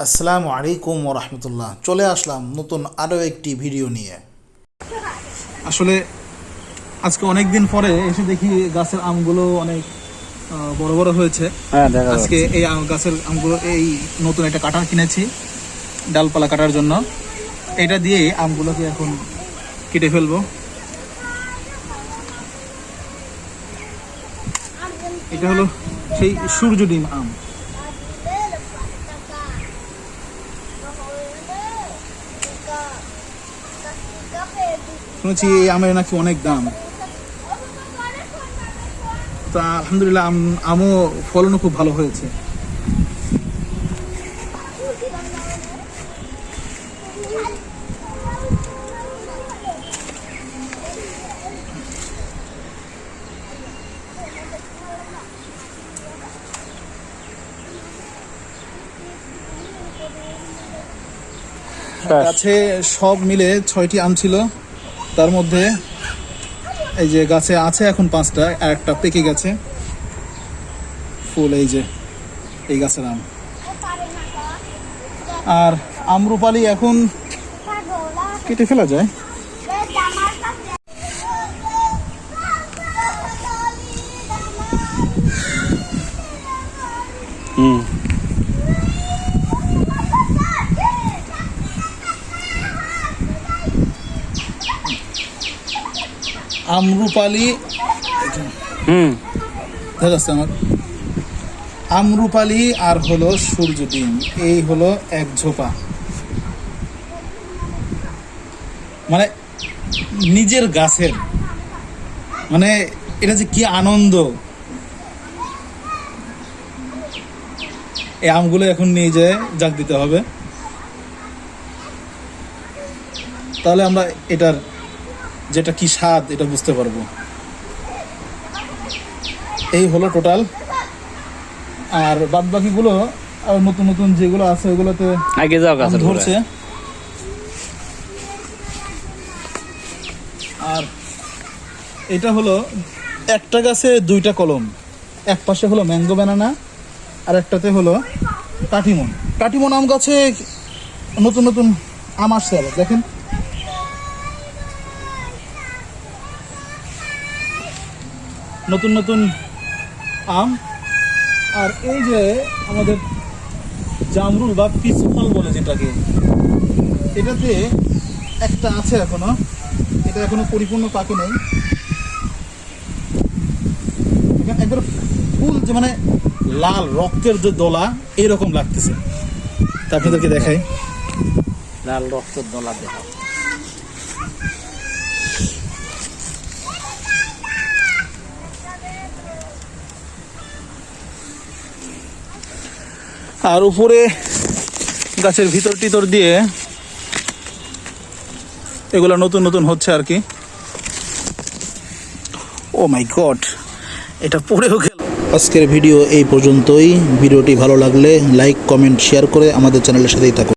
আসসালামু আলাইকুম ওয়া রাহমাতুল্লাহ। চলে আসলাম নতুন আরও একটি ভিডিও নিয়ে। আসলে আজকে অনেক দিন পরে এসে দেখি গাছের আমগুলো অনেক বড় বড় হয়েছে। আজকে এই গাছের আমগুলো এই নতুন একটা কাটার কিনেছি ডালপালা কাটার জন্য। এটা দিয়ে আমগুলোকে এখন কেটে ফেলবো। এটা হলো সেই সূর্য ডিম আম। শুনেছি এই আমের নাকি অনেক দাম, তা আলহামদুলিল্লাহ আমও ফলনও খুব ভালো হয়েছে। গাছে সব মিলে 6টি আম ছিল, তার মধ্যে এই যে গাছে আছে এখন 5টা, আর একটা পেকে গেছে ফুল। এই যে এই গাছের আম। আর আমরুপালি এখন কেটে ফেলা যায়। আমরুপালি দেখা যাচ্ছে আমার। আমরুপালি আর হলো সূর্য ডিম, এই হলো এক ঝোপা। মানে নিজের গাছের, মানে এটা যে কি আনন্দ। এই আমগুলো এখন নিয়ে যেয়ে জাগ দিতে হবে, তাহলে আমরা এটার যেটা কি স্বাদ এটা বুঝতে পারবো। এই হলো টোটাল। আর বাদ বাকিগুলো নতুন নতুন যেগুলো আছে ওগুলোতে আগে যাও গাছ ধরছে। আর এটা হলো একটা গাছে 2টা কলম, এক পাশে হলো ম্যাঙ্গো ব্যানানা আর একটাতে হলো কাটিমন। কাটিমন আম গাছে নতুন নতুন আম আসছে। আবার দেখেন, নতুন নতুন আম। আর এই যে আমাদের জামরুল বা পিচ ফল বলে যেটাকে, এটাতে একটা আছে এখনো, এটা এখনো পরিপূর্ণ পাকে নেই। একবার ফুল যে মানে লাল রক্তের যে দলা এরকম লাগতেছে। তা আপনাদেরকে দেখাই, লাল রক্তের দলা দেখা। আর উপরে গাছের ভিতর টিতর দিয়ে এগুলো নতুন নতুন হচ্ছে আর কি। ও মাই গড, এটা পড়েও গেল। আজকের ভিডিও এই পর্যন্তই। ভিডিওটি ভালো লাগলে লাইক, কমেন্ট, শেয়ার করে আমাদের চ্যানেলের সাথেই থাকুন।